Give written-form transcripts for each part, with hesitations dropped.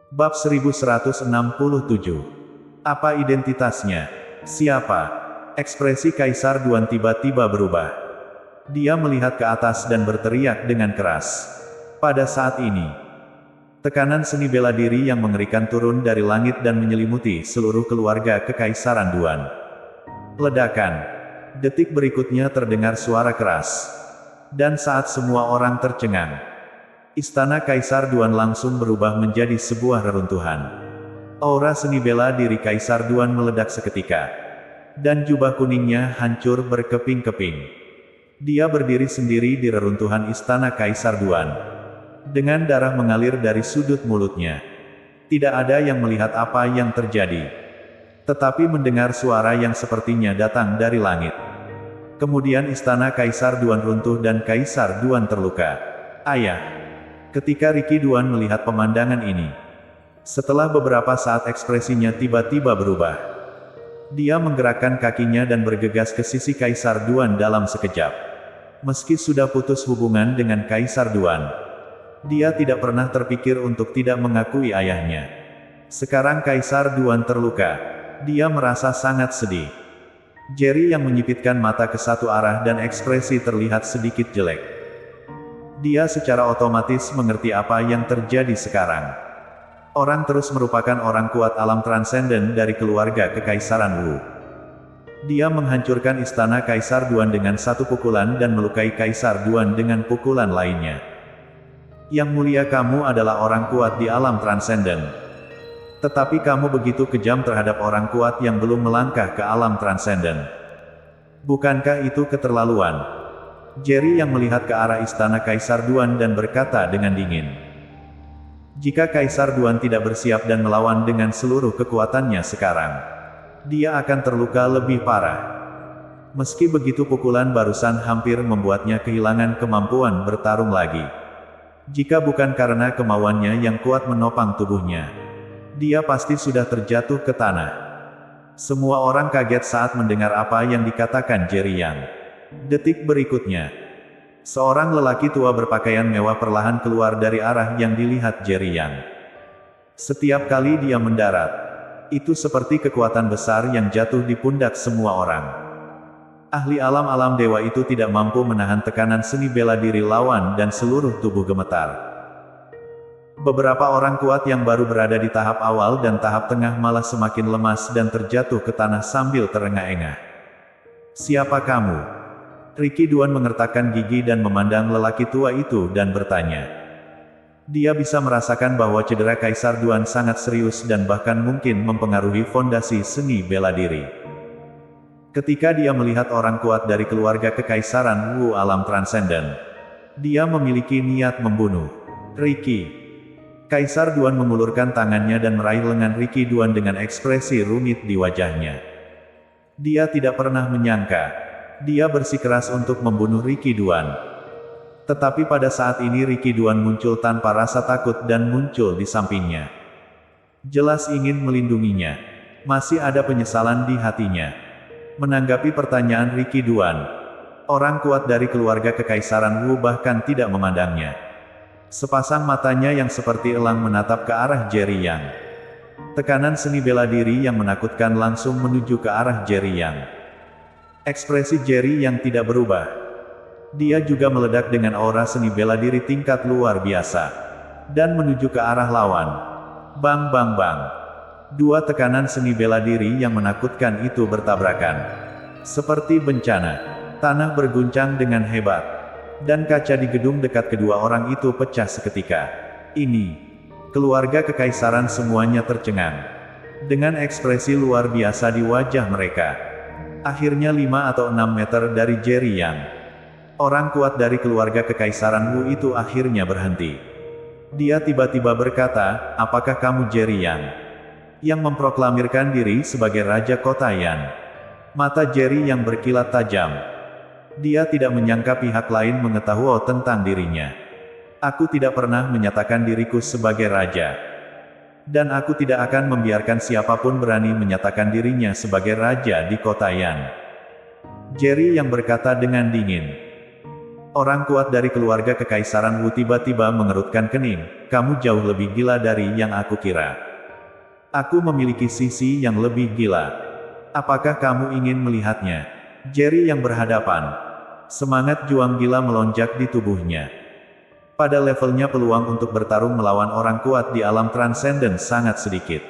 Bab 1167. Apa identitasnya? Siapa? Ekspresi Kaisar Duan tiba-tiba berubah. Dia melihat ke atas dan berteriak dengan keras. Pada saat ini, tekanan seni bela diri yang mengerikan turun dari langit dan menyelimuti seluruh keluarga Kekaisaran Duan. Ledakan. Detik berikutnya terdengar suara keras. Dan saat semua orang tercengang, Istana Kaisar Duan langsung berubah menjadi sebuah reruntuhan. Aura seni bela diri Kaisar Duan meledak seketika. Dan jubah kuningnya hancur berkeping-keping. Dia berdiri sendiri di reruntuhan Istana Kaisar Duan. Dengan darah mengalir dari sudut mulutnya. Tidak ada yang melihat apa yang terjadi. Tetapi mendengar suara yang sepertinya datang dari langit. Kemudian Istana Kaisar Duan runtuh dan Kaisar Duan terluka. Ayah. Ketika Riki Duan melihat pemandangan ini, setelah beberapa saat ekspresinya tiba-tiba berubah. Dia menggerakkan kakinya dan bergegas ke sisi Kaisar Duan dalam sekejap. Meski sudah putus hubungan dengan Kaisar Duan, dia tidak pernah terpikir untuk tidak mengakui ayahnya. Sekarang Kaisar Duan terluka. Dia merasa sangat sedih. Jerry yang menyipitkan mata ke satu arah dan ekspresi terlihat sedikit jelek. Dia secara otomatis mengerti apa yang terjadi sekarang. Orang terus merupakan orang kuat alam transenden dari keluarga Kekaisaran Wu. Dia menghancurkan istana Kaisar Duan dengan satu pukulan dan melukai Kaisar Duan dengan pukulan lainnya. Yang mulia, kamu adalah orang kuat di alam transenden. Tetapi kamu begitu kejam terhadap orang kuat yang belum melangkah ke alam transenden. Bukankah itu keterlaluan? Jerry yang melihat ke arah istana Kaisar Duan dan berkata dengan dingin. Jika Kaisar Duan tidak bersiap dan melawan dengan seluruh kekuatannya sekarang, dia akan terluka lebih parah. Meski begitu, pukulan barusan hampir membuatnya kehilangan kemampuan bertarung lagi. Jika bukan karena kemauannya yang kuat menopang tubuhnya, dia pasti sudah terjatuh ke tanah. Semua orang kaget saat mendengar apa yang dikatakan Jerry Yang. Detik berikutnya, seorang lelaki tua berpakaian mewah perlahan keluar dari arah yang dilihat Jerry Yang. Setiap kali dia mendarat, itu seperti kekuatan besar yang jatuh di pundak semua orang. Ahli alam dewa itu tidak mampu menahan tekanan seni bela diri lawan dan seluruh tubuh gemetar. Beberapa orang kuat yang baru berada di tahap awal dan tahap tengah malah semakin lemas dan terjatuh ke tanah sambil terengah-engah. Siapa kamu? Riki Duan mengertakkan gigi dan memandang lelaki tua itu dan bertanya. Dia bisa merasakan bahwa cedera Kaisar Duan sangat serius dan bahkan mungkin mempengaruhi fondasi seni bela diri. Ketika dia melihat orang kuat dari keluarga Kekaisaran Wu alam transenden, dia memiliki niat membunuh Riki. Kaisar Duan mengulurkan tangannya dan meraih lengan Riki Duan dengan ekspresi rumit di wajahnya. Dia tidak pernah menyangka dia bersikeras untuk membunuh Riki Duan. Tetapi pada saat ini Riki Duan muncul tanpa rasa takut dan muncul di sampingnya. Jelas ingin melindunginya. Masih ada penyesalan di hatinya. Menanggapi pertanyaan Riki Duan, orang kuat dari keluarga Kekaisaran Wu bahkan tidak memandangnya. Sepasang matanya yang seperti elang menatap ke arah Jerry Yang. Tekanan seni bela diri yang menakutkan langsung menuju ke arah Jerry Yang. Ekspresi Jerry yang tidak berubah. Dia juga meledak dengan aura seni bela diri tingkat luar biasa. Dan menuju ke arah lawan. Bang bang bang. Dua tekanan seni bela diri yang menakutkan itu bertabrakan. Seperti bencana. Tanah berguncang dengan hebat. Dan kaca di gedung dekat kedua orang itu pecah seketika. Ini. Keluarga Kekaisaran semuanya tercengang. Dengan ekspresi luar biasa di wajah mereka. Akhirnya 5 atau 6 meter dari Jerry Yang. Orang kuat dari keluarga Kekaisaran Wu itu akhirnya berhenti. Dia tiba-tiba berkata, apakah kamu Jerry Yang? Yang memproklamirkan diri sebagai Raja Kota Yan. Mata Jerry Yang berkilat tajam. Dia tidak menyangka pihak lain mengetahui tentang dirinya. Aku tidak pernah menyatakan diriku sebagai raja. Dan aku tidak akan membiarkan siapapun berani menyatakan dirinya sebagai raja di kota Yan. Jerry yang berkata dengan dingin. Orang kuat dari keluarga Kekaisaran Wu tiba-tiba mengerutkan kening. Kamu jauh lebih gila dari yang aku kira. Aku memiliki sisi yang lebih gila. Apakah kamu ingin melihatnya? Jerry yang berhadapan. Semangat juang gila melonjak di tubuhnya. Pada levelnya peluang untuk bertarung melawan orang kuat di alam transenden sangat sedikit.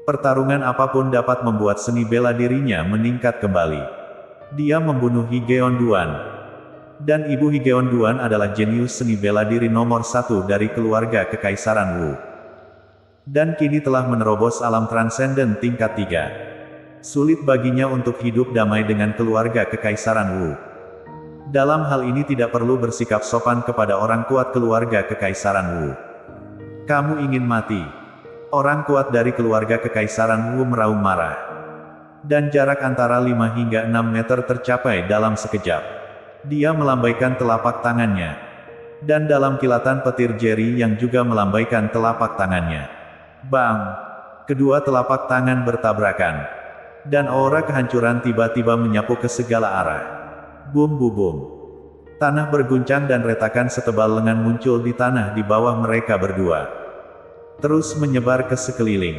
Pertarungan apapun dapat membuat seni bela dirinya meningkat kembali. Dia membunuh Higeon Duan. Dan Ibu Higeon Duan adalah jenius seni bela diri nomor 1 dari keluarga Kekaisaran Wu. Dan kini telah menerobos alam transenden tingkat 3. Sulit baginya untuk hidup damai dengan keluarga Kekaisaran Wu. Dalam hal ini tidak perlu bersikap sopan kepada orang kuat keluarga Kekaisaran Wu. Kamu ingin mati? Orang kuat dari keluarga Kekaisaran Wu meraung marah. Dan jarak antara 5 hingga 6 meter tercapai dalam sekejap. Dia melambaikan telapak tangannya. Dan dalam kilatan petir Jerry yang juga melambaikan telapak tangannya. Bang! Kedua telapak tangan bertabrakan. Dan aura kehancuran tiba-tiba menyapu ke segala arah. Bum bum bum. Tanah berguncang dan retakan setebal lengan muncul di tanah di bawah mereka berdua. Terus menyebar ke sekeliling.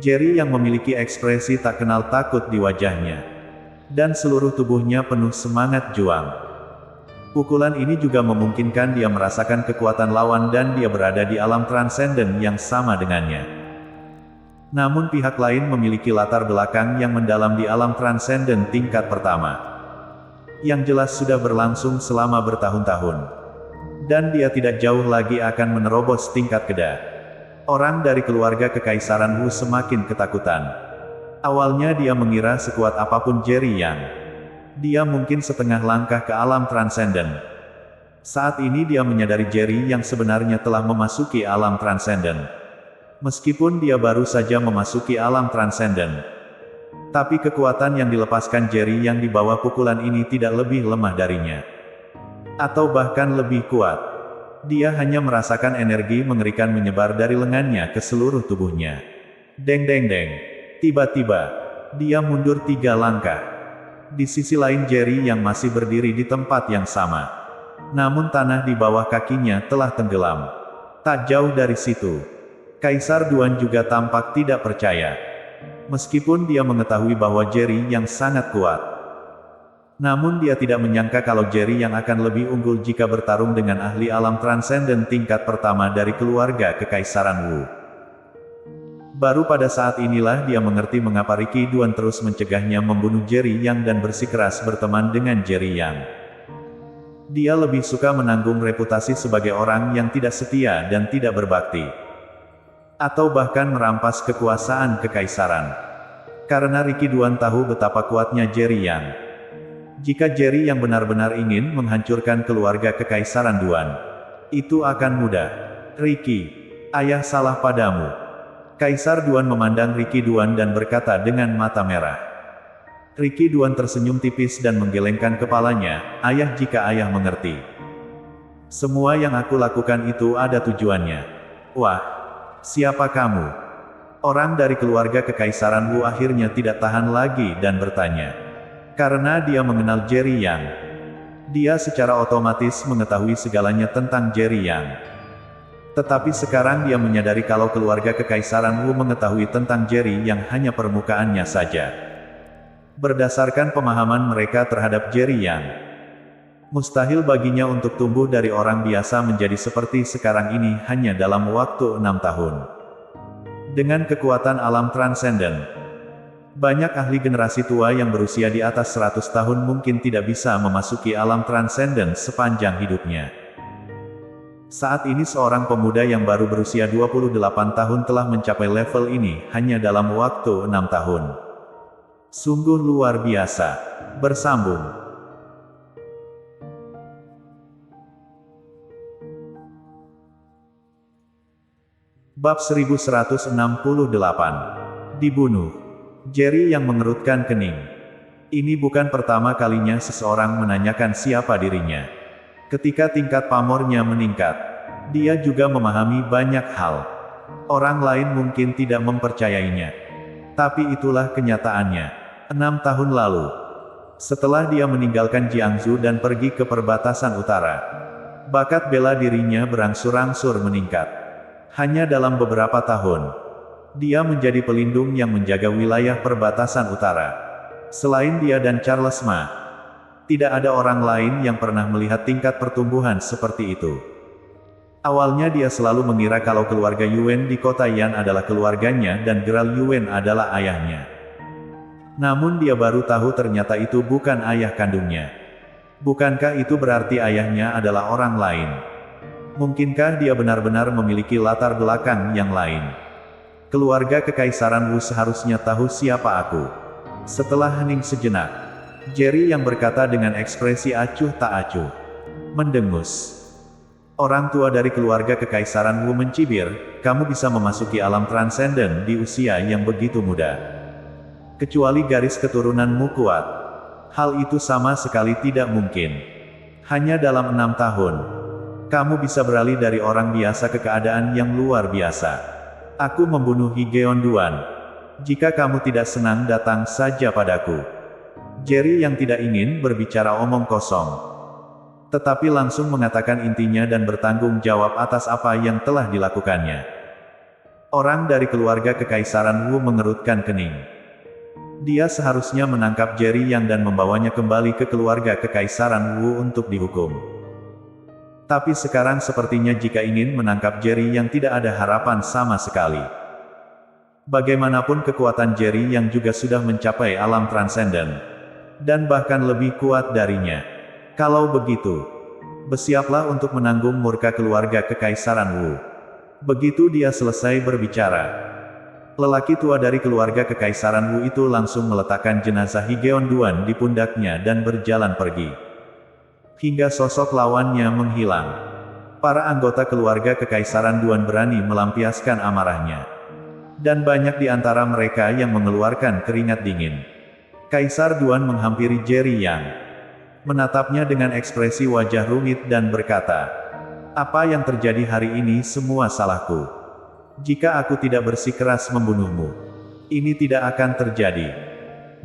Jerry yang memiliki ekspresi tak kenal takut di wajahnya. Dan seluruh tubuhnya penuh semangat juang. Pukulan ini juga memungkinkan dia merasakan kekuatan lawan dan dia berada di alam transenden yang sama dengannya. Namun pihak lain memiliki latar belakang yang mendalam di alam transenden tingkat pertama. Yang jelas sudah berlangsung selama bertahun-tahun. Dan dia tidak jauh lagi akan menerobos tingkat kedua. Orang dari keluarga Kekaisaran Wu semakin ketakutan. Awalnya dia mengira sekuat apapun Jerry Yang. Dia mungkin setengah langkah ke alam transenden. Saat ini dia menyadari Jerry yang sebenarnya telah memasuki alam transenden. Meskipun dia baru saja memasuki alam transenden. Tapi kekuatan yang dilepaskan Jerry yang di bawah pukulan ini tidak lebih lemah darinya. Atau bahkan lebih kuat. Dia hanya merasakan energi mengerikan menyebar dari lengannya ke seluruh tubuhnya. Deng deng deng. Tiba-tiba, dia mundur 3 langkah. Di sisi lain Jerry yang masih berdiri di tempat yang sama. Namun tanah di bawah kakinya telah tenggelam. Tak jauh dari situ. Kaisar Duan juga tampak tidak percaya. Meskipun dia mengetahui bahwa Jerry yang sangat kuat. Namun dia tidak menyangka kalau Jerry yang akan lebih unggul jika bertarung dengan ahli alam transenden tingkat pertama dari keluarga Kekaisaran Wu. Baru pada saat inilah dia mengerti mengapa Ricky Duan terus mencegahnya membunuh Jerry Yang dan bersikeras berteman dengan Jerry Yang. Dia lebih suka menanggung reputasi sebagai orang yang tidak setia dan tidak berbakti. Atau bahkan merampas kekuasaan kekaisaran. Karena Ricky Duan tahu betapa kuatnya Jerry Yang. Jika Jerry Yang benar-benar ingin menghancurkan keluarga Kekaisaran Duan, itu akan mudah. Ricky, ayah salah padamu. Kaisar Duan memandang Ricky Duan dan berkata dengan mata merah. Ricky Duan tersenyum tipis dan menggelengkan kepalanya, ayah jika ayah mengerti. Semua yang aku lakukan itu ada tujuannya. Wah, siapa kamu? Orang dari keluarga Kekaisaran Wu akhirnya tidak tahan lagi dan bertanya. Karena dia mengenal Jerry Yang. Dia secara otomatis mengetahui segalanya tentang Jerry Yang. Tetapi sekarang dia menyadari kalau keluarga Kekaisaran Wu mengetahui tentang Jerry yang hanya permukaannya saja. Berdasarkan pemahaman mereka terhadap Jerry Yang, mustahil baginya untuk tumbuh dari orang biasa menjadi seperti sekarang ini hanya dalam waktu 6 tahun. Dengan kekuatan alam transenden, banyak ahli generasi tua yang berusia di atas 100 tahun mungkin tidak bisa memasuki alam transenden sepanjang hidupnya. Saat ini seorang pemuda yang baru berusia 28 tahun telah mencapai level ini hanya dalam waktu 6 tahun. Sungguh luar biasa. Bersambung. Bab 1168. Dibunuh. Jerry yang mengerutkan kening. Ini bukan pertama kalinya seseorang menanyakan siapa dirinya. Ketika tingkat pamornya meningkat, dia juga memahami banyak hal. Orang lain mungkin tidak mempercayainya. Tapi itulah kenyataannya. 6 tahun lalu, Setelah dia meninggalkan Jiangsu dan pergi ke perbatasan utara, bakat bela dirinya berangsur-angsur meningkat. Hanya dalam beberapa tahun, dia menjadi pelindung yang menjaga wilayah perbatasan utara. Selain dia dan Charles Ma, tidak ada orang lain yang pernah melihat tingkat pertumbuhan seperti itu. Awalnya dia selalu mengira kalau keluarga Yuan di kota Yan adalah keluarganya dan Gerald Yuan adalah ayahnya. Namun dia baru tahu ternyata itu bukan ayah kandungnya. Bukankah itu berarti ayahnya adalah orang lain? Mungkinkah dia benar-benar memiliki latar belakang yang lain? Keluarga kekaisaran Wu seharusnya tahu siapa aku. Setelah hening sejenak, Jerry yang berkata dengan ekspresi acuh tak acuh, mendengus. Orang tua dari keluarga kekaisaran Wu mencibir, kamu bisa memasuki alam transenden di usia yang begitu muda. Kecuali garis keturunanmu kuat. Hal itu sama sekali tidak mungkin. Hanya dalam 6 tahun, kamu bisa beralih dari orang biasa ke keadaan yang luar biasa. Aku membunuh Higeon Duan. Jika kamu tidak senang datang saja padaku. Jerry yang tidak ingin berbicara omong kosong, tetapi langsung mengatakan intinya dan bertanggung jawab atas apa yang telah dilakukannya. Orang dari keluarga kekaisaran Wu mengerutkan kening. Dia seharusnya menangkap Jerry Yang dan membawanya kembali ke keluarga kekaisaran Wu untuk dihukum. Tapi sekarang sepertinya jika ingin menangkap Jerry Yang tidak ada harapan sama sekali. Bagaimanapun kekuatan Jerry Yang juga sudah mencapai alam transenden, dan bahkan lebih kuat darinya. Kalau begitu, bersiaplah untuk menanggung murka keluarga kekaisaran Wu. Begitu dia selesai berbicara, lelaki tua dari keluarga kekaisaran Wu itu langsung meletakkan jenazah Higeon Duan di pundaknya dan berjalan pergi. Hingga sosok lawannya menghilang. Para anggota keluarga kekaisaran Duan berani melampiaskan amarahnya. Dan banyak di antara mereka yang mengeluarkan keringat dingin. Kaisar Duan menghampiri Jerry Yang, menatapnya dengan ekspresi wajah rumit dan berkata, apa yang terjadi hari ini semua salahku. Jika aku tidak bersikeras membunuhmu, ini tidak akan terjadi.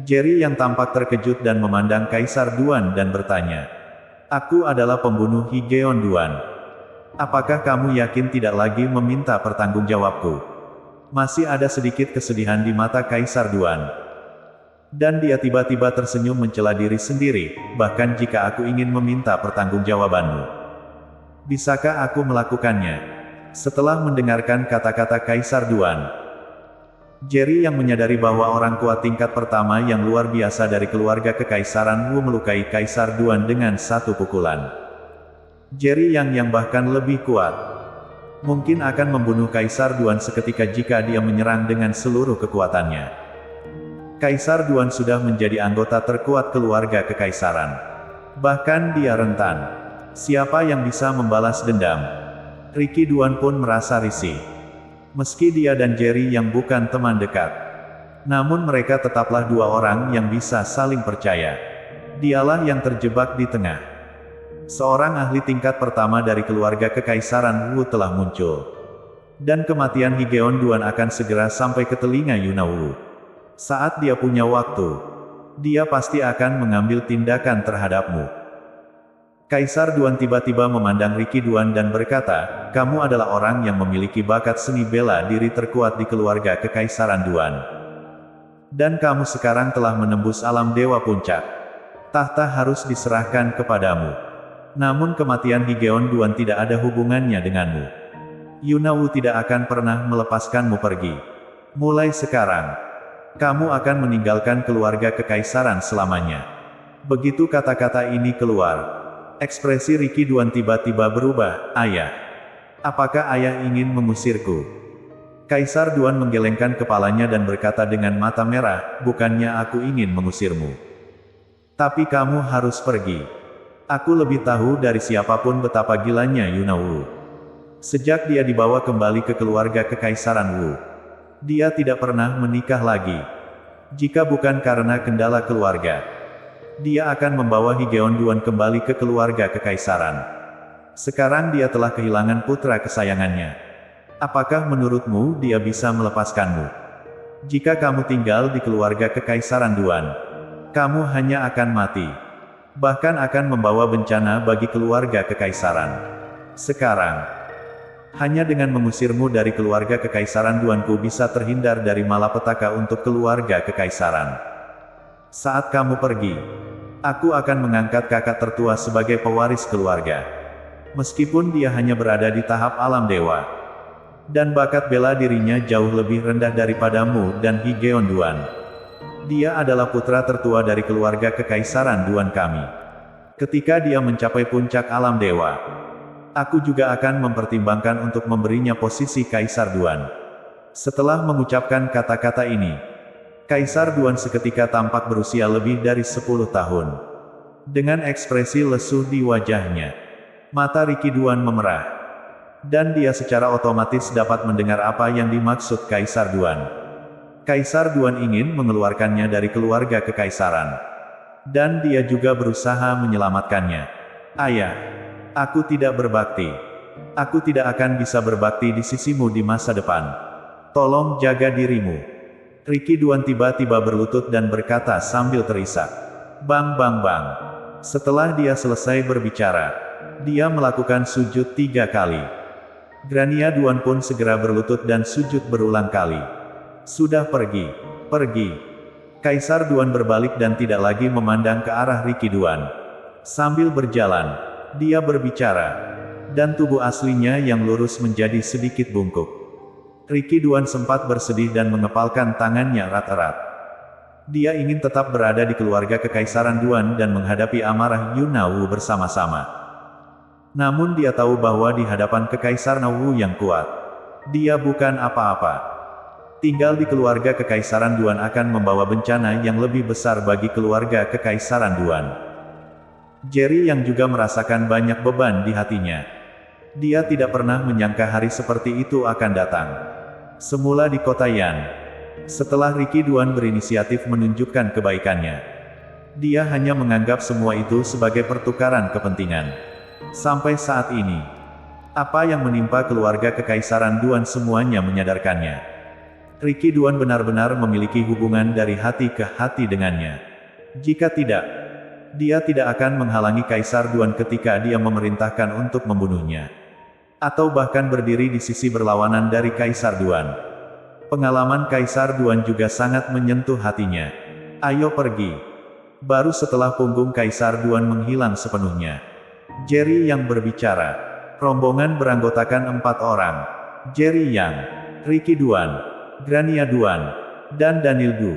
Jerry yang tampak terkejut dan memandang Kaisar Duan dan bertanya, aku adalah pembunuh Higeon Duan. Apakah kamu yakin tidak lagi meminta pertanggungjawabku? Masih ada sedikit kesedihan di mata Kaisar Duan. Dan dia tiba-tiba tersenyum mencela diri sendiri, bahkan jika aku ingin meminta pertanggungjawabanmu. Bisakah aku melakukannya? Setelah mendengarkan kata-kata Kaisar Duan, Jerry yang menyadari bahwa orang kuat tingkat pertama yang luar biasa dari keluarga kekaisaran Wu melukai Kaisar Duan dengan satu pukulan. Jerry yang bahkan lebih kuat, mungkin akan membunuh Kaisar Duan seketika jika dia menyerang dengan seluruh kekuatannya. Kaisar Duan sudah menjadi anggota terkuat keluarga kekaisaran. Bahkan dia rentan. Siapa yang bisa membalas dendam? Ricky Duan pun merasa risih. Meski dia dan Jerry yang bukan teman dekat, namun mereka tetaplah dua orang yang bisa saling percaya. Dialah yang terjebak di tengah. Seorang ahli tingkat pertama dari keluarga kekaisaran Wu telah muncul. Dan kematian Higeon Duan akan segera sampai ke telinga Yuna Wu. Saat dia punya waktu, dia pasti akan mengambil tindakan terhadapmu. Kaisar Duan tiba-tiba memandang Ricky Duan dan berkata, kamu adalah orang yang memiliki bakat seni bela diri terkuat di keluarga kekaisaran Duan. Dan kamu sekarang telah menembus alam dewa puncak. Tahta harus diserahkan kepadamu. Namun kematian Higeon Duan tidak ada hubungannya denganmu. Yuna Wu tidak akan pernah melepaskanmu pergi. Mulai sekarang, kamu akan meninggalkan keluarga kekaisaran selamanya. Begitu kata-kata ini keluar, ekspresi Ricky Duan tiba-tiba berubah. Ayah, apakah ayah ingin mengusirku? Kaisar Duan menggelengkan kepalanya dan berkata dengan mata merah, bukannya aku ingin mengusirmu. Tapi kamu harus pergi. Aku lebih tahu dari siapapun betapa gilanya Yuna Wu. Sejak dia dibawa kembali ke keluarga kekaisaran Wu, dia tidak pernah menikah lagi. Jika bukan karena kendala keluarga, dia akan membawa Higeon Duan kembali ke keluarga kekaisaran. Sekarang dia telah kehilangan putra kesayangannya. Apakah menurutmu dia bisa melepaskanmu? Jika kamu tinggal di keluarga kekaisaran Duan, Kamu hanya akan mati. Bahkan akan membawa bencana bagi keluarga kekaisaran. Sekarang, hanya dengan mengusirmu dari keluarga kekaisaran Duanku bisa terhindar dari malapetaka untuk keluarga kekaisaran. Saat kamu pergi, aku akan mengangkat kakak tertua sebagai pewaris keluarga. Meskipun dia hanya berada di tahap alam dewa. Dan bakat bela dirinya jauh lebih rendah daripadamu dan Higeon Duan. Dia adalah putra tertua dari keluarga kekaisaran Duan kami. Ketika dia mencapai puncak alam dewa, aku juga akan mempertimbangkan untuk memberinya posisi Kaisar Duan. Setelah mengucapkan kata-kata ini, Kaisar Duan seketika tampak berusia lebih dari 10 tahun. Dengan ekspresi lesu di wajahnya, mata Riki Duan memerah. Dan dia secara otomatis dapat mendengar apa yang dimaksud Kaisar Duan. Kaisar Duan ingin mengeluarkannya dari keluarga kekaisaran. Dan dia juga berusaha menyelamatkannya. Ayah, aku tidak berbakti. Aku tidak akan bisa berbakti di sisimu di masa depan. Tolong jaga dirimu. Riki Duan tiba-tiba berlutut dan berkata sambil terisak. Bang bang bang. Setelah dia selesai berbicara, dia melakukan sujud 3 kali. Grania Duan pun segera berlutut dan sujud berulang kali. Sudah pergi. Pergi. Kaisar Duan berbalik dan tidak lagi memandang ke arah Riki Duan. Sambil berjalan, dia berbicara. Dan tubuh aslinya yang lurus menjadi sedikit bungkuk. Riki Duan sempat bersedih dan mengepalkan tangannya erat-erat. Dia ingin tetap berada di keluarga kekaisaran Duan dan menghadapi amarah Yuna Wu bersama-sama. Namun dia tahu bahwa di hadapan kekaisaran Wu yang kuat, dia bukan apa-apa. Tinggal di keluarga kekaisaran Duan akan membawa bencana yang lebih besar bagi keluarga kekaisaran Duan. Jerry yang juga merasakan banyak beban di hatinya. Dia tidak pernah menyangka hari seperti itu akan datang. Semula di kota Yan. Setelah Riki Duan berinisiatif menunjukkan kebaikannya, dia hanya menganggap semua itu sebagai pertukaran kepentingan. Sampai saat ini, apa yang menimpa keluarga kekaisaran Duan semuanya menyadarkannya. Riki Duan benar-benar memiliki hubungan dari hati ke hati dengannya. Jika tidak, dia tidak akan menghalangi Kaisar Duan ketika dia memerintahkan untuk membunuhnya. Atau bahkan berdiri di sisi berlawanan dari Kaisar Duan. Pengalaman Kaisar Duan juga sangat menyentuh hatinya. Ayo pergi. Baru setelah punggung Kaisar Duan menghilang sepenuhnya, Jerry yang berbicara. Rombongan beranggotakan 4 orang. Jerry Yang, Riki Duan, Grania Duan, dan Daniel Du.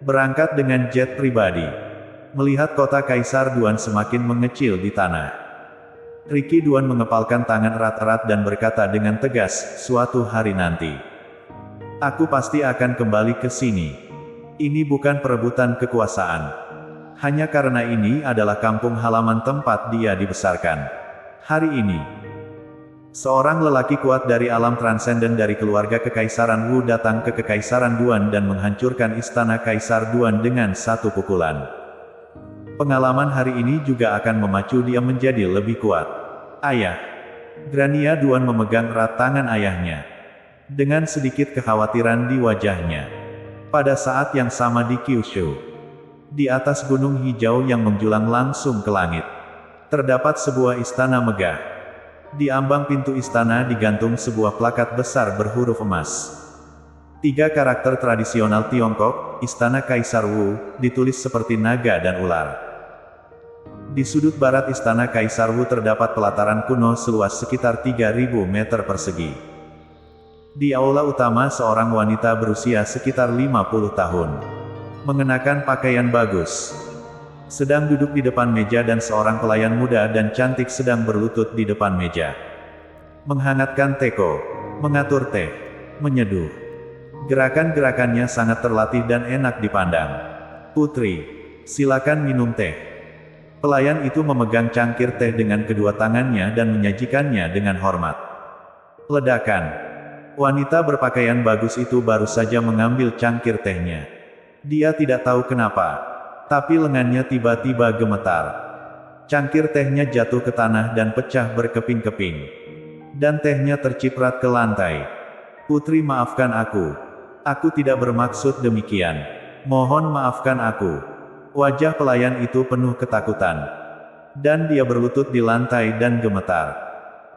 Berangkat dengan jet pribadi. Melihat kota Kaisar Duan semakin mengecil di tanah, Riki Duan mengepalkan tangan erat-erat dan berkata dengan tegas, suatu hari nanti, aku pasti akan kembali ke sini. Ini bukan perebutan kekuasaan. Hanya karena ini adalah kampung halaman tempat dia dibesarkan. Hari ini, seorang lelaki kuat dari alam transenden dari keluarga kekaisaran Wu datang ke kekaisaran Duan dan menghancurkan istana Kaisar Duan dengan satu pukulan. Pengalaman hari ini juga akan memacu dia menjadi lebih kuat. Ayah. Grania Duan memegang erat tangan ayahnya. Dengan sedikit kekhawatiran di wajahnya. Pada saat yang sama di Kyushu, di atas gunung hijau yang menjulang langsung ke langit, terdapat sebuah istana megah. Di ambang pintu istana digantung sebuah plakat besar berhuruf emas. 3 karakter tradisional Tiongkok, Istana Kaisar Wu, ditulis seperti naga dan ular. Di sudut barat Istana Kaisar Wu terdapat pelataran kuno seluas sekitar 3.000 meter persegi. Di aula utama seorang wanita berusia sekitar 50 tahun. Mengenakan pakaian bagus. Sedang duduk di depan meja dan seorang pelayan muda dan cantik sedang berlutut di depan meja. Menghangatkan teko, mengatur teh, menyeduh. Gerakan-gerakannya sangat terlatih dan enak dipandang. Putri, silakan minum teh. Pelayan itu memegang cangkir teh dengan kedua tangannya dan menyajikannya dengan hormat. Ledakan. Wanita berpakaian bagus itu baru saja mengambil cangkir tehnya. Dia tidak tahu kenapa, tapi lengannya tiba-tiba gemetar. Cangkir tehnya jatuh ke tanah dan pecah berkeping-keping. Dan tehnya terciprat ke lantai. Putri, maafkan aku. Aku tidak bermaksud demikian. Mohon maafkan aku. Wajah pelayan itu penuh ketakutan. Dan dia berlutut di lantai dan gemetar.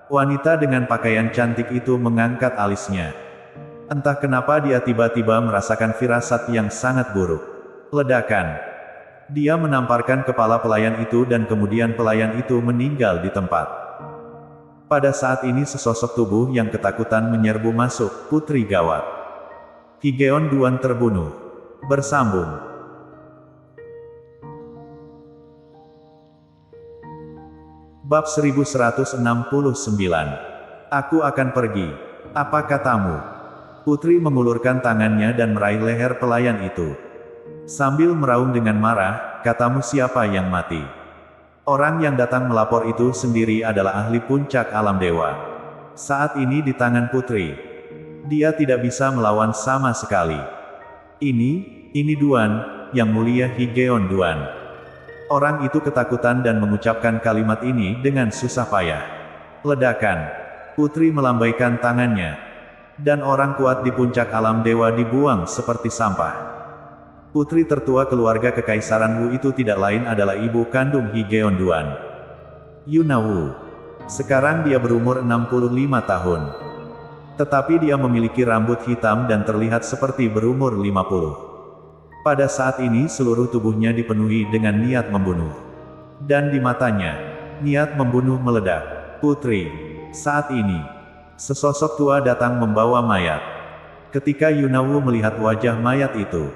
Wanita dengan pakaian cantik itu mengangkat alisnya. Entah kenapa dia tiba-tiba merasakan firasat yang sangat buruk. Ledakan. Dia menamparkan kepala pelayan itu dan kemudian pelayan itu meninggal di tempat. Pada saat ini sesosok tubuh yang ketakutan menyerbu masuk, putri gawat. Higeon Duan terbunuh. Bersambung. Bab 1169. Aku akan pergi. Apa katamu? Putri mengulurkan tangannya dan meraih leher pelayan itu. Sambil meraung dengan marah, katamu siapa yang mati? Orang yang datang melapor itu sendiri adalah ahli puncak alam dewa. Saat ini di tangan putri. Dia tidak bisa melawan sama sekali. Ini Duan, yang mulia Higeon Duan. Orang itu ketakutan dan mengucapkan kalimat ini dengan susah payah. Ledakan. Putri melambaikan tangannya. Dan orang kuat di puncak alam dewa dibuang seperti sampah. Putri tertua keluarga kekaisaran Wu itu tidak lain adalah ibu kandung Higeon Duan. Yuna Wu. Sekarang dia berumur 65 tahun. Tetapi dia memiliki rambut hitam dan terlihat seperti berumur 50. Pada saat ini seluruh tubuhnya dipenuhi dengan niat membunuh. Dan di matanya, niat membunuh meledak. Putri. Saat ini, sesosok tua datang membawa mayat. Ketika Yuna Wu melihat wajah mayat itu,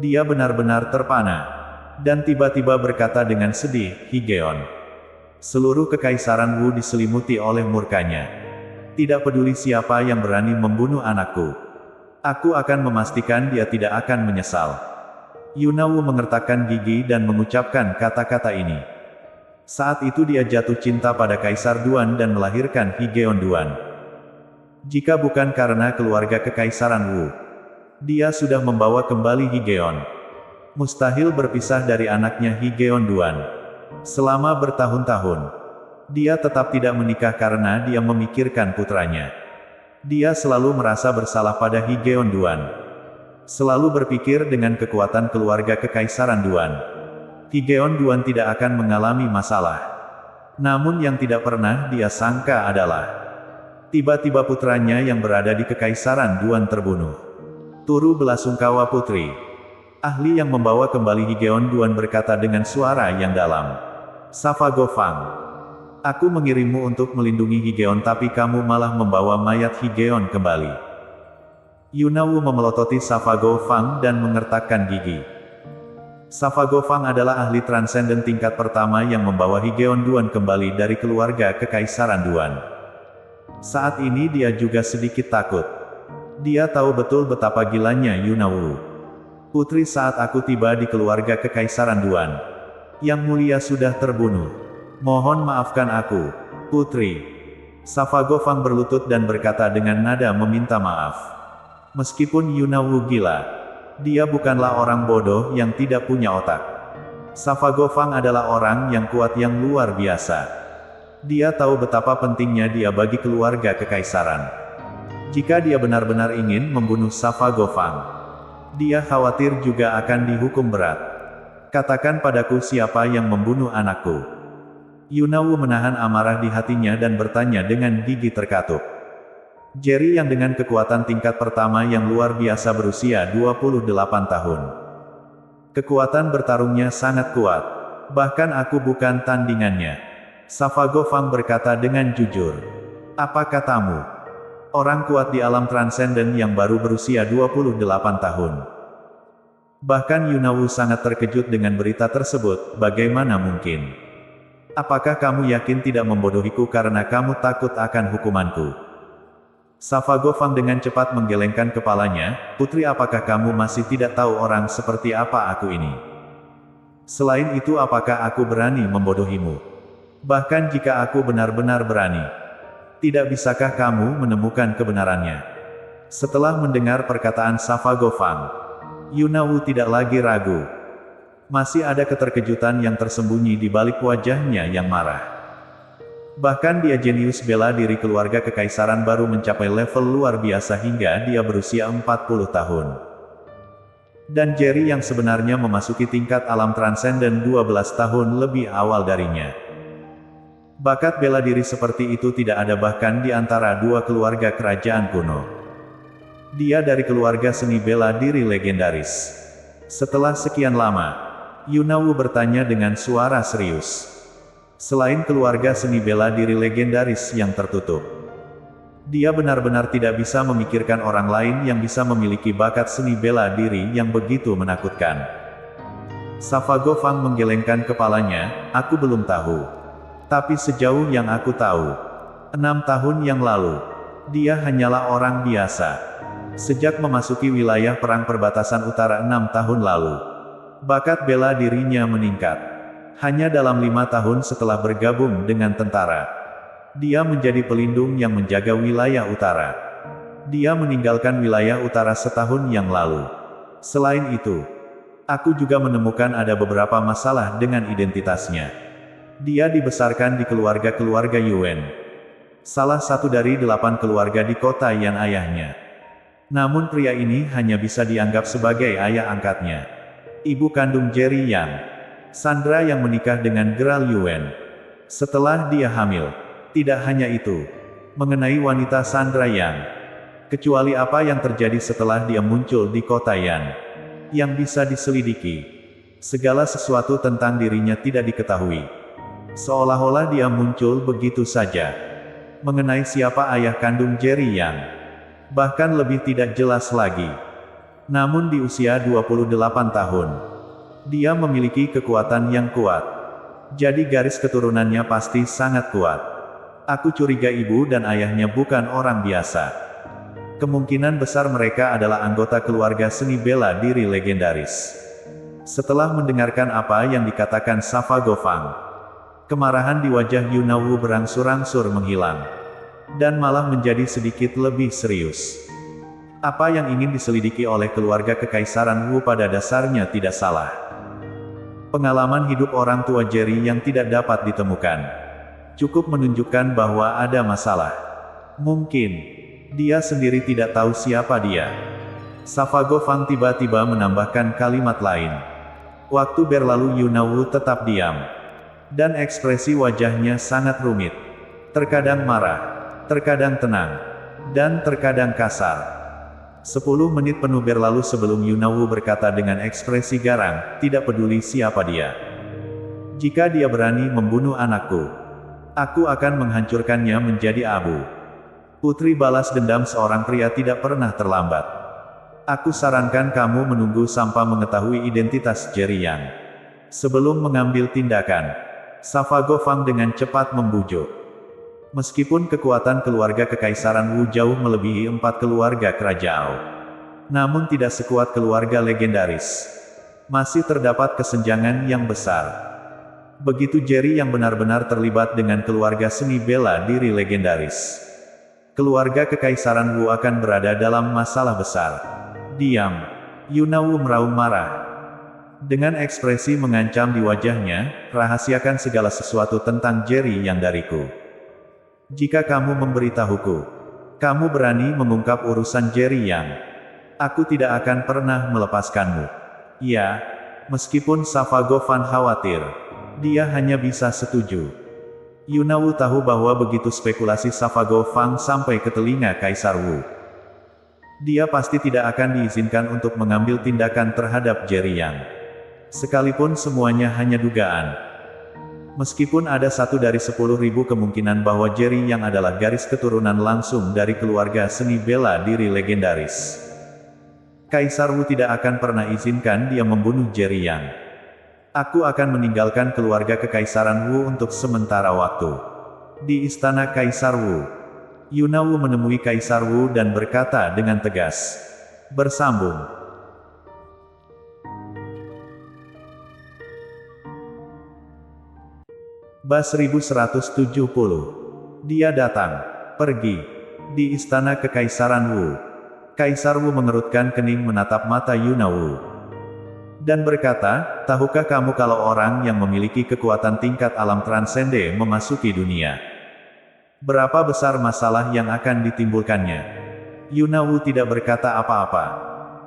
dia benar-benar terpana. Dan tiba-tiba berkata dengan sedih, Higeon. Seluruh kekaisaran Wu diselimuti oleh murkanya. Tidak peduli siapa yang berani membunuh anakku. Aku akan memastikan dia tidak akan menyesal. Yuna Wu mengertakkan gigi dan mengucapkan kata-kata ini. Saat itu dia jatuh cinta pada Kaisar Duan dan melahirkan Higeon Duan. Jika bukan karena keluarga kekaisaran Wu, dia sudah membawa kembali Higeon. Mustahil berpisah dari anaknya Higeon Duan. Selama bertahun-tahun, dia tetap tidak menikah karena dia memikirkan putranya. Dia selalu merasa bersalah pada Higeon Duan. Selalu berpikir dengan kekuatan keluarga kekaisaran Duan. Higeon Duan tidak akan mengalami masalah. Namun yang tidak pernah dia sangka adalah tiba-tiba putranya yang berada di kekaisaran Duan terbunuh. Turu belasungkawa putri. Ahli yang membawa kembali Higeon Duan berkata dengan suara yang dalam. Safa Gofang. Aku mengirimmu untuk melindungi Higeon tapi kamu malah membawa mayat Higeon kembali. Yuna Wu memelototi Safa Gofang dan mengertakkan gigi. Safa Gofang adalah ahli transenden tingkat pertama yang membawa Higeon Duan kembali dari keluarga kekaisaran Duan. Saat ini dia juga sedikit takut. Dia tahu betul betapa gilanya Yuna Wu. Putri saat aku tiba di keluarga kekaisaran Duan. Yang mulia sudah terbunuh. Mohon maafkan aku, putri. Safa Gofang berlutut dan berkata dengan nada meminta maaf. Meskipun Yuna Wu gila, dia bukanlah orang bodoh yang tidak punya otak. Safa Gofang adalah orang yang kuat yang luar biasa. Dia tahu betapa pentingnya dia bagi keluarga kekaisaran. Jika dia benar-benar ingin membunuh Safa Gofang, dia khawatir juga akan dihukum berat. Katakan padaku siapa yang membunuh anakku. Yuna Wu menahan amarah di hatinya dan bertanya dengan gigi terkatup. Jerry yang dengan kekuatan tingkat pertama yang luar biasa berusia 28 tahun. Kekuatan bertarungnya sangat kuat. Bahkan aku bukan tandingannya. Safa Gofang berkata dengan jujur. Apa katamu? Orang kuat di alam transenden yang baru berusia 28 tahun. Bahkan Yuna Wu sangat terkejut dengan berita tersebut, bagaimana mungkin? Apakah kamu yakin tidak membodohiku karena kamu takut akan hukumanku? Safa Gofang dengan cepat menggelengkan kepalanya, putri apakah kamu masih tidak tahu orang seperti apa aku ini? Selain itu apakah aku berani membodohimu? Bahkan jika aku benar-benar berani, tidak bisakah kamu menemukan kebenarannya? Setelah mendengar perkataan Safa Gofang, Yuna Wu tidak lagi ragu. Masih ada keterkejutan yang tersembunyi di balik wajahnya yang marah. Bahkan dia jenius bela diri keluarga kekaisaran baru mencapai level luar biasa hingga dia berusia 40 tahun. Dan Jerry yang sebenarnya memasuki tingkat alam transenden 12 tahun lebih awal darinya. Bakat bela diri seperti itu tidak ada bahkan di antara dua keluarga kerajaan kuno. Dia dari keluarga seni bela diri legendaris. Setelah sekian lama, Yuna Wu bertanya dengan suara serius. Selain keluarga seni bela diri legendaris yang tertutup, dia benar-benar tidak bisa memikirkan orang lain yang bisa memiliki bakat seni bela diri yang begitu menakutkan. Savago Fang menggelengkan kepalanya, aku belum tahu. Tapi sejauh yang aku tahu, 6 tahun yang lalu, dia hanyalah orang biasa. Sejak memasuki wilayah perang perbatasan utara 6 tahun lalu, bakat bela dirinya meningkat. Hanya dalam 5 tahun setelah bergabung dengan tentara, dia menjadi pelindung yang menjaga wilayah utara. Dia meninggalkan wilayah utara setahun yang lalu. Selain itu, aku juga menemukan ada beberapa masalah dengan identitasnya. Dia dibesarkan di keluarga-keluarga Yuan. Salah satu dari 8 keluarga di kota Yan ayahnya. Namun pria ini hanya bisa dianggap sebagai ayah angkatnya. Ibu kandung Jerry Yang, Sandra yang menikah dengan Geral Yuan. Setelah dia hamil. Tidak hanya itu. Mengenai wanita Sandra Yang. Kecuali apa yang terjadi setelah dia muncul di kota Yan. Yang bisa diselidiki. Segala sesuatu tentang dirinya tidak diketahui. Seolah-olah dia muncul begitu saja. Mengenai siapa ayah kandung Jerry Yang, bahkan lebih tidak jelas lagi. Namun di usia 28 tahun, dia memiliki kekuatan yang kuat. Jadi garis keturunannya pasti sangat kuat. Aku curiga ibu dan ayahnya bukan orang biasa. Kemungkinan besar mereka adalah anggota keluarga seni bela diri legendaris. Setelah mendengarkan apa yang dikatakan Savago Fang, kemarahan di wajah Yuna Wu berangsur-angsur menghilang. Dan malah menjadi sedikit lebih serius. Apa yang ingin diselidiki oleh keluarga kekaisaran Wu pada dasarnya tidak salah. Pengalaman hidup orang tua Jerry yang tidak dapat ditemukan, cukup menunjukkan bahwa ada masalah. Mungkin, dia sendiri tidak tahu siapa dia. Savago Fang tiba-tiba menambahkan kalimat lain. Waktu berlalu Yuna Wu tetap diam. Dan ekspresi wajahnya sangat rumit. Terkadang marah, terkadang tenang, dan terkadang kasar. 10 menit penuh berlalu sebelum Yuna Wu berkata dengan ekspresi garang, tidak peduli siapa dia. Jika dia berani membunuh anakku, aku akan menghancurkannya menjadi abu. Putri balas dendam seorang pria tidak pernah terlambat. Aku sarankan kamu menunggu sampai mengetahui identitas Jerry Yang sebelum mengambil tindakan. Savago Fang dengan cepat membujuk. Meskipun kekuatan keluarga kekaisaran Wu jauh melebihi 4 keluarga kerajaan, namun tidak sekuat keluarga legendaris. Masih terdapat kesenjangan yang besar. Begitu Jerry yang benar-benar terlibat dengan keluarga seni bela diri legendaris, keluarga kekaisaran Wu akan berada dalam masalah besar. Diam. Yuna Wu meraung marah. Dengan ekspresi mengancam di wajahnya, rahasiakan segala sesuatu tentang Jerry yang dariku. Jika kamu memberitahuku, kamu berani mengungkap urusan Jerry Yang, aku tidak akan pernah melepaskanmu. Ya, meskipun Savago Fang khawatir, dia hanya bisa setuju. Yuna Wu tahu bahwa begitu spekulasi Savago Fang sampai ke telinga Kaisar Wu, dia pasti tidak akan diizinkan untuk mengambil tindakan terhadap Jerry Yang. Sekalipun semuanya hanya dugaan. Meskipun ada 1 dari 10.000 kemungkinan bahwa Jerry Yang adalah garis keturunan langsung dari keluarga seni bela diri legendaris, Kaisar Wu tidak akan pernah izinkan dia membunuh Jerry Yang. Aku akan meninggalkan keluarga kekaisaran Wu untuk sementara waktu. Di istana Kaisar Wu, Yuna Wu menemui Kaisar Wu dan berkata dengan tegas. Bersambung. Bas 1170. Dia datang. Pergi. Di istana kekaisaran Wu. Kaisar Wu mengerutkan kening menatap mata Yuna Wu. Dan berkata, tahukah kamu kalau orang yang memiliki kekuatan tingkat alam transende memasuki dunia? Berapa besar masalah yang akan ditimbulkannya? Yuna Wu tidak berkata apa-apa.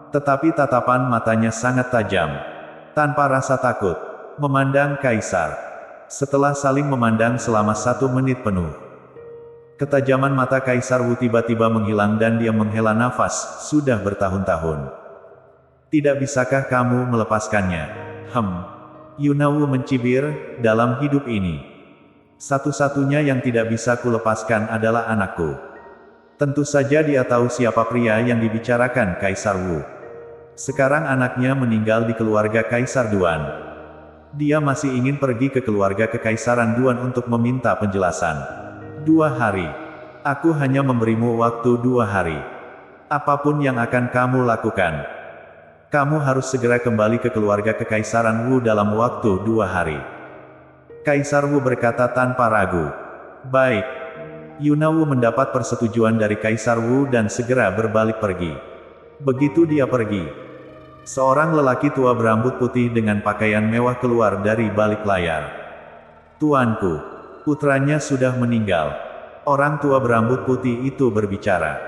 Tetapi tatapan matanya sangat tajam. Tanpa rasa takut, memandang kaisar. Setelah saling memandang selama 1 menit penuh, ketajaman mata Kaisar Wu tiba-tiba menghilang dan dia menghela nafas. Sudah bertahun-tahun. Tidak bisakah kamu melepaskannya? Yuna Wu mencibir, dalam hidup ini, satu-satunya yang tidak bisa kulepaskan adalah anakku. Tentu saja dia tahu siapa pria yang dibicarakan Kaisar Wu. Sekarang anaknya meninggal di keluarga Kaisar Duan. Dia masih ingin pergi ke keluarga Kekaisaran Duan untuk meminta penjelasan. 2 hari. Aku hanya memberimu waktu 2 hari. Apapun yang akan kamu lakukan, kamu harus segera kembali ke keluarga Kekaisaran Wu dalam waktu 2 hari. Kaisar Wu berkata tanpa ragu. Baik. Yuna Wu mendapat persetujuan dari Kaisar Wu dan segera berbalik pergi. Begitu dia pergi, seorang lelaki tua berambut putih dengan pakaian mewah keluar dari balik layar. Tuanku, putranya sudah meninggal. Orang tua berambut putih itu berbicara.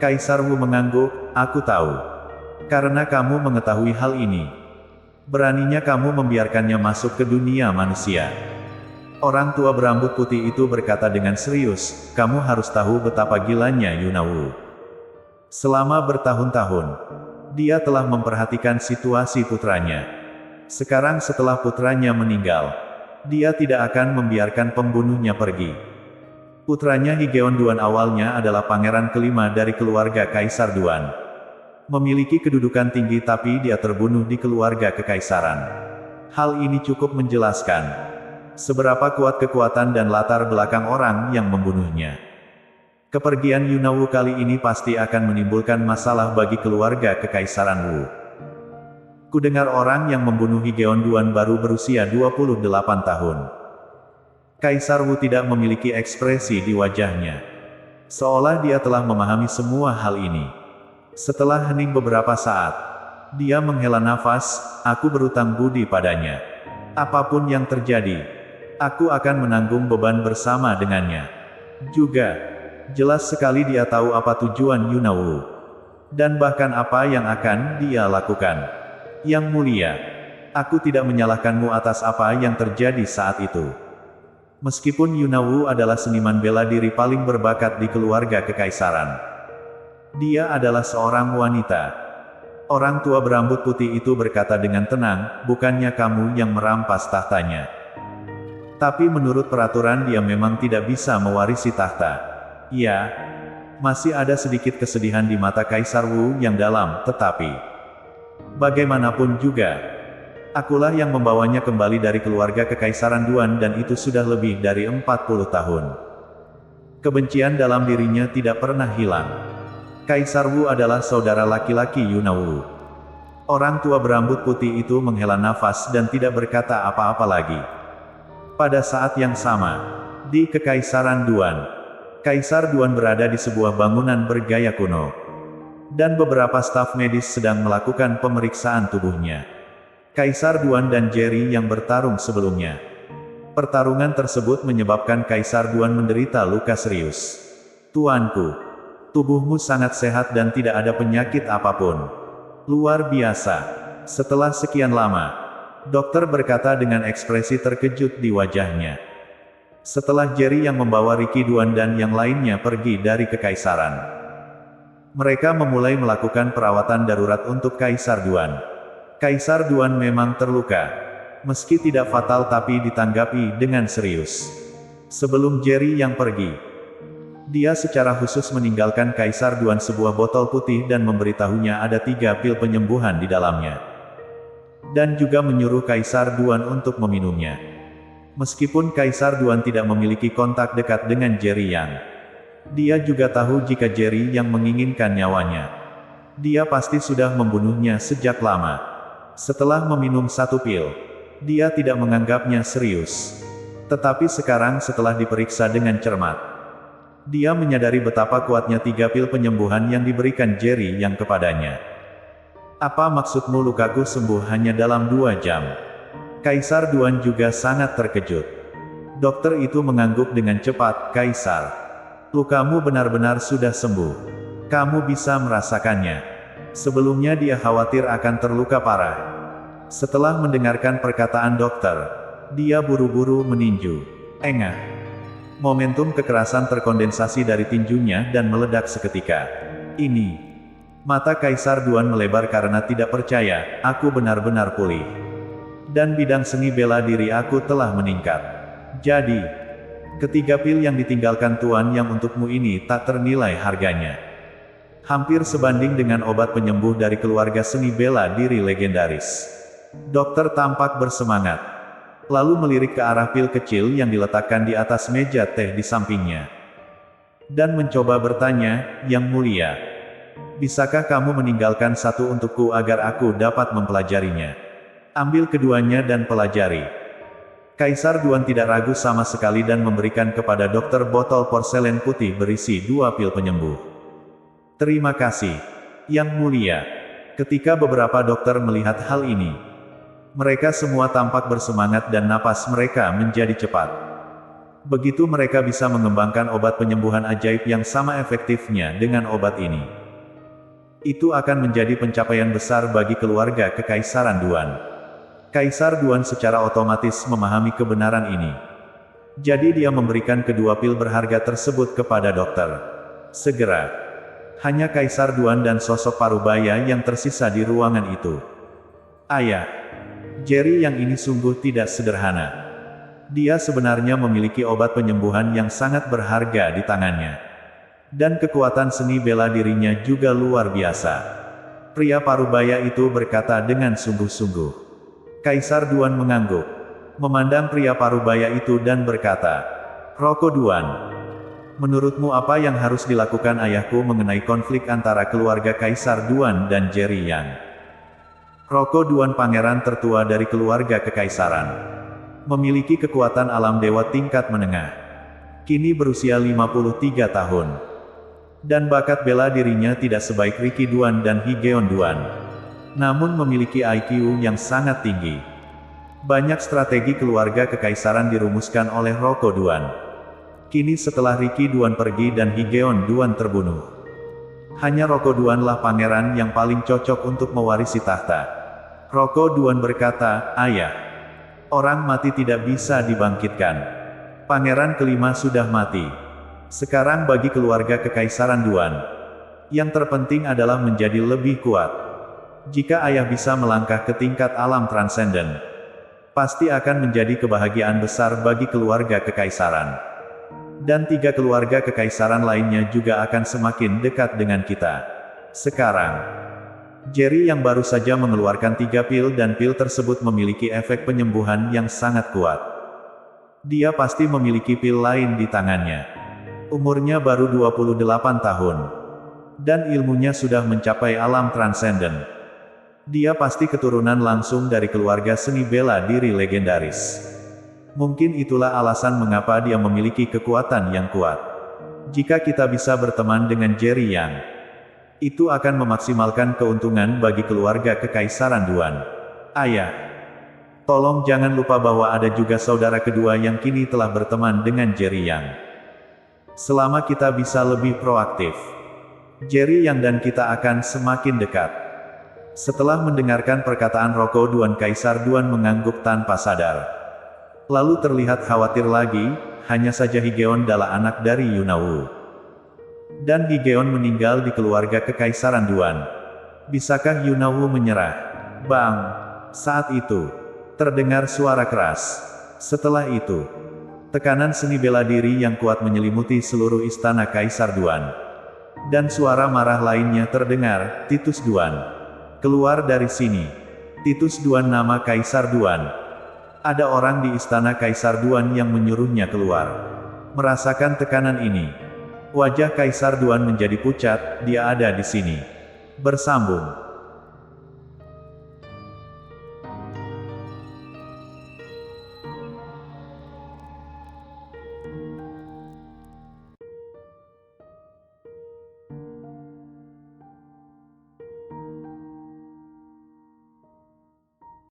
Kaisar Wu mengangguk, aku tahu. Karena kamu mengetahui hal ini, beraninya kamu membiarkannya masuk ke dunia manusia. Orang tua berambut putih itu berkata dengan serius, kamu harus tahu betapa gilanya Yuna Wu. Selama bertahun-tahun, dia telah memperhatikan situasi putranya. Sekarang setelah putranya meninggal, dia tidak akan membiarkan pembunuhnya pergi. Putranya Higeon Duan awalnya adalah pangeran kelima dari keluarga Kaisar Duan. Memiliki kedudukan tinggi tapi dia terbunuh di keluarga kekaisaran. Hal ini cukup menjelaskan seberapa kuat kekuatan dan latar belakang orang yang membunuhnya. Kepergian Yuna Wu kali ini pasti akan menimbulkan masalah bagi keluarga Kekaisaran Wu. Kudengar orang yang membunuh Higeon Duan baru berusia 28 tahun. Kaisar Wu tidak memiliki ekspresi di wajahnya. Seolah dia telah memahami semua hal ini. Setelah hening beberapa saat, dia menghela nafas, aku berutang budi padanya. Apapun yang terjadi, aku akan menanggung beban bersama dengannya. Juga, jelas sekali dia tahu apa tujuan Yuna Wu. Dan bahkan apa yang akan dia lakukan. Yang mulia, aku tidak menyalahkanmu atas apa yang terjadi saat itu. Meskipun Yuna Wu adalah seniman bela diri paling berbakat di keluarga kekaisaran, dia adalah seorang wanita. Orang tua berambut putih itu berkata dengan tenang, bukannya kamu yang merampas tahtanya. Tapi menurut peraturan dia memang tidak bisa mewarisi tahta. Ya, masih ada sedikit kesedihan di mata Kaisar Wu yang dalam, tetapi bagaimanapun juga, akulah yang membawanya kembali dari keluarga Kekaisaran Duan dan itu sudah lebih dari 40 tahun. Kebencian dalam dirinya tidak pernah hilang. Kaisar Wu adalah saudara laki-laki Yuna Wu. Orang tua berambut putih itu menghela nafas dan tidak berkata apa-apa lagi. Pada saat yang sama, di Kekaisaran Duan, Kaisar Duan berada di sebuah bangunan bergaya kuno. Dan beberapa staf medis sedang melakukan pemeriksaan tubuhnya. Kaisar Duan dan Jerry yang bertarung sebelumnya. Pertarungan tersebut menyebabkan Kaisar Duan menderita luka serius. Tuanku, tubuhmu sangat sehat dan tidak ada penyakit apapun. Luar biasa. Setelah sekian lama, dokter berkata dengan ekspresi terkejut di wajahnya. Setelah Jerry yang membawa Ricky Duan dan yang lainnya pergi dari Kekaisaran, mereka memulai melakukan perawatan darurat untuk Kaisar Duan. Kaisar Duan memang terluka. Meski tidak fatal tapi ditanggapi dengan serius. Sebelum Jerry yang pergi, dia secara khusus meninggalkan Kaisar Duan sebuah botol putih dan memberitahunya ada 3 pil penyembuhan di dalamnya. Dan juga menyuruh Kaisar Duan untuk meminumnya. Meskipun Kaisar Duan tidak memiliki kontak dekat dengan Jerry Yang, dia juga tahu jika Jerry yang menginginkan nyawanya, dia pasti sudah membunuhnya sejak lama. Setelah meminum 1 pil, dia tidak menganggapnya serius. Tetapi sekarang setelah diperiksa dengan cermat, dia menyadari betapa kuatnya 3 pil penyembuhan yang diberikan Jerry yang kepadanya. Apa maksudmu lukaku sembuh hanya dalam 2 jam? Kaisar Duan juga sangat terkejut. Dokter itu mengangguk dengan cepat, Kaisar. Lukamu benar-benar sudah sembuh. Kamu bisa merasakannya. Sebelumnya dia khawatir akan terluka parah. Setelah mendengarkan perkataan dokter, dia buru-buru meninju. Engah. Momentum kekerasan terkondensasi dari tinjunya dan meledak seketika. Ini. Mata Kaisar Duan melebar karena tidak percaya, aku benar-benar pulih. Dan bidang seni bela diri aku telah meningkat. Jadi, ketiga pil yang ditinggalkan Tuan yang untukmu ini tak ternilai harganya. Hampir sebanding dengan obat penyembuh dari keluarga seni bela diri legendaris. Dokter tampak bersemangat. Lalu melirik ke arah pil kecil yang diletakkan di atas meja teh di sampingnya. Dan mencoba bertanya, Yang Mulia, bisakah kamu meninggalkan satu untukku agar aku dapat mempelajarinya? Ambil keduanya dan pelajari. Kaisar Duan tidak ragu sama sekali dan memberikan kepada dokter botol porselen putih berisi 2 pil penyembuh. Terima kasih, Yang Mulia. Ketika beberapa dokter melihat hal ini, mereka semua tampak bersemangat dan napas mereka menjadi cepat. Begitu mereka bisa mengembangkan obat penyembuhan ajaib yang sama efektifnya dengan obat ini. Itu akan menjadi pencapaian besar bagi keluarga Kekaisaran Duan. Kaisar Duan secara otomatis memahami kebenaran ini. Jadi dia memberikan kedua pil berharga tersebut kepada dokter. Segera. Hanya Kaisar Duan dan sosok Parubaya yang tersisa di ruangan itu. Ayah. Jerry yang ini sungguh tidak sederhana. Dia sebenarnya memiliki obat penyembuhan yang sangat berharga di tangannya. Dan kekuatan seni bela dirinya juga luar biasa. Pria Parubaya itu berkata dengan sungguh-sungguh. Kaisar Duan mengangguk. Memandang pria Parubaya itu dan berkata, Roko Duan. Menurutmu apa yang harus dilakukan ayahku mengenai konflik antara keluarga Kaisar Duan dan Jerry Yang? Roko Duan pangeran tertua dari keluarga kekaisaran. Memiliki kekuatan alam dewa tingkat menengah. Kini berusia 53 tahun. Dan bakat bela dirinya tidak sebaik Riki Duan dan Higeon Duan. Namun memiliki IQ yang sangat tinggi. Banyak strategi keluarga kekaisaran dirumuskan oleh Roko Duan. Kini setelah Riki Duan pergi dan Higeon Duan terbunuh, hanya Roko Duanlah pangeran yang paling cocok untuk mewarisi tahta. Roko Duan berkata, Ayah, orang mati tidak bisa dibangkitkan. Pangeran kelima sudah mati. Sekarang bagi keluarga Kekaisaran Duan, yang terpenting adalah menjadi lebih kuat. Jika ayah bisa melangkah ke tingkat alam transenden, pasti akan menjadi kebahagiaan besar bagi keluarga kekaisaran. Dan 3 keluarga kekaisaran lainnya juga akan semakin dekat dengan kita. Sekarang, Jerry yang baru saja mengeluarkan 3 pil dan pil tersebut memiliki efek penyembuhan yang sangat kuat. Dia pasti memiliki pil lain di tangannya. Umurnya baru 28 tahun. Dan ilmunya sudah mencapai alam transenden. Dia pasti keturunan langsung dari keluarga seni bela diri legendaris. Mungkin itulah alasan mengapa dia memiliki kekuatan yang kuat. Jika kita bisa berteman dengan Jerry Yang, itu akan memaksimalkan keuntungan bagi keluarga Kekaisaran Duan. Ayah, tolong jangan lupa bahwa ada juga saudara kedua yang kini telah berteman dengan Jerry Yang. Selama kita bisa lebih proaktif, Jerry Yang dan kita akan semakin dekat. Setelah mendengarkan perkataan Roko Duan, Kaisar Duan mengangguk tanpa sadar. Lalu terlihat khawatir lagi, hanya saja Higeon adalah anak dari Yunawu. Dan Higeon meninggal di keluarga Kekaisaran Duan. Bisakah Yunawu menyerah? Bang! Saat itu, terdengar suara keras. Setelah itu, tekanan seni bela diri yang kuat menyelimuti seluruh istana Kaisar Duan. Dan suara marah lainnya terdengar, Titus Duan. Keluar dari sini. Titus Duan nama Kaisar Duan. Ada orang di istana Kaisar Duan yang menyuruhnya keluar. Merasakan tekanan ini, wajah Kaisar Duan menjadi pucat, dia ada di sini. Bersambung.